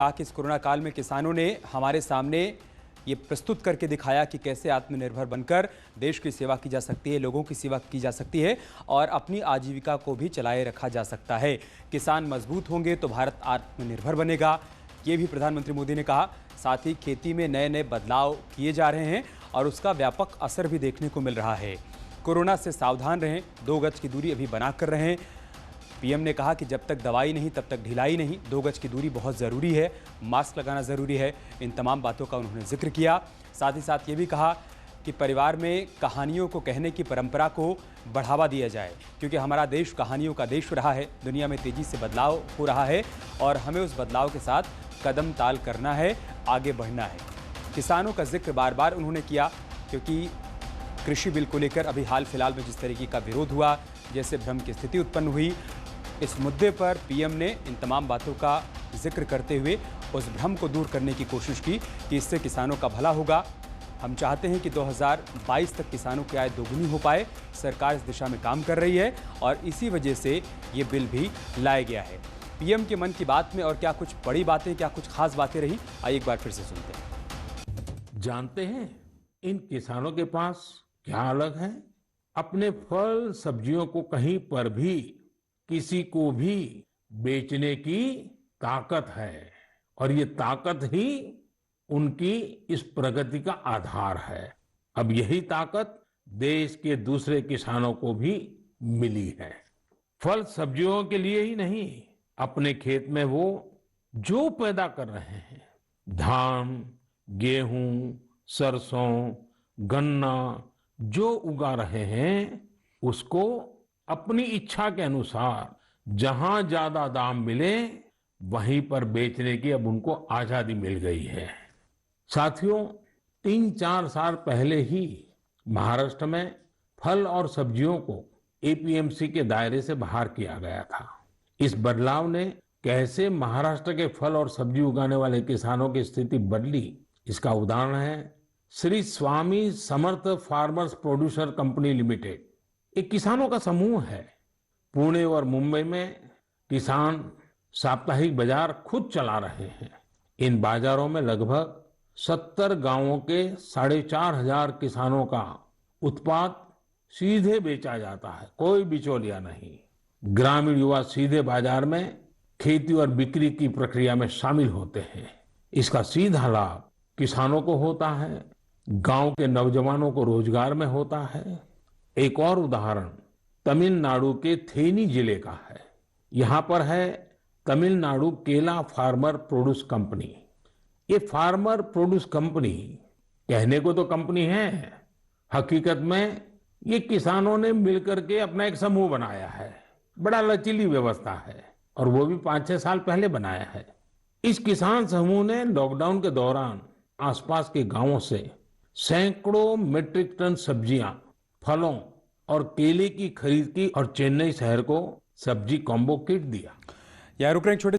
कहा कि इस कोरोना काल में किसानों ने हमारे सामने ये प्रस्तुत करके दिखाया कि कैसे आत्मनिर्भर बनकर देश की सेवा की जा सकती है, लोगों की सेवा की जा सकती है और अपनी आजीविका को भी चलाए रखा जा सकता है। किसान मजबूत होंगे तो भारत आत्मनिर्भर बनेगा, ये भी प्रधानमंत्री मोदी ने कहा। साथ ही खेती में नए नए बदलाव किए जा रहे हैं और उसका व्यापक असर भी देखने को मिल रहा है। कोरोना से सावधान रहें, 2 गज की दूरी अभी बना कर रहें। पीएम ने कहा कि जब तक दवाई नहीं तब तक ढिलाई नहीं, 2 गज की दूरी बहुत ज़रूरी है, मास्क लगाना ज़रूरी है। इन तमाम बातों का उन्होंने जिक्र किया। साथ ही साथ ये भी कहा कि परिवार में कहानियों को कहने की परंपरा को बढ़ावा दिया जाए, क्योंकि हमारा देश कहानियों का देश रहा है। दुनिया में तेज़ी से बदलाव हो रहा है और हमें उस बदलाव के साथ कदम ताल करना है, आगे बढ़ना है। किसानों का जिक्र बार बार उन्होंने किया, क्योंकि कृषि बिल को लेकर अभी हाल फिलहाल में जिस तरीके का विरोध हुआ, जैसे भ्रम की स्थिति उत्पन्न हुई, इस मुद्दे पर पीएम ने इन तमाम बातों का जिक्र करते हुए उस भ्रम को दूर करने की कोशिश की कि इससे किसानों का भला होगा। हम चाहते हैं कि 2022 तक किसानों की आय दोगुनी हो पाए। सरकार इस दिशा में काम कर रही है और इसी वजह से ये बिल भी लाया गया है। पीएम के मन की बात में और क्या कुछ बड़ी बातें, क्या कुछ खास बातें रही, आइए एक बार फिर से सुनते हैं। जानते हैं इन किसानों के पास क्या अलग है? अपने फल सब्जियों को कहीं पर भी किसी को भी बेचने की ताकत है और ये ताकत ही उनकी इस प्रगति का आधार है। अब यही ताकत देश के दूसरे किसानों को भी मिली है। फल सब्जियों के लिए ही नहीं, अपने खेत में वो जो पैदा कर रहे हैं, धान, गेहूं, सरसों, गन्ना जो उगा रहे हैं, उसको अपनी इच्छा के अनुसार जहां ज्यादा दाम मिले वहीं पर बेचने की अब उनको आजादी मिल गई है। साथियों, 3-4 साल पहले ही महाराष्ट्र में फल और सब्जियों को एपीएमसी के दायरे से बाहर किया गया था। इस बदलाव ने कैसे महाराष्ट्र के फल और सब्जी उगाने वाले किसानों की स्थिति बदली, इसका उदाहरण है Shri Swami Samarth farmers producer company limited. एक किसानों का समूह है। पुणे और मुंबई में किसान साप्ताहिक बाजार खुद चला रहे हैं। इन बाजारों में लगभग 70 गांवों के 4,500 किसानों का उत्पाद सीधे बेचा जाता है, कोई बिचौलिया नहीं। ग्रामीण युवा सीधे बाजार में खेती और बिक्री की प्रक्रिया में शामिल होते हैं। इसका सीधा लाभ किसानों को होता है, गांव के नौजवानों को रोजगार में होता है। एक और उदाहरण तमिलनाडु के थेनी जिले का है। यहाँ पर है तमिलनाडु केला फार्मर प्रोड्यूस कंपनी। ये फार्मर प्रोड्यूस कंपनी कहने को तो कंपनी है, हकीकत में ये किसानों ने मिलकर के अपना एक समूह बनाया है। बड़ा लचीली व्यवस्था है और वो भी 5-6 साल पहले बनाया है। इस किसान समूह ने लॉकडाउन के दौरान आसपास के गांवों से सैकड़ों मीट्रिक टन सब्जियां, फलों और केले की खरीद की और चेन्नई शहर को सब्जी कॉम्बो किट दिया। यहाँ रुक रहे हैं छोटे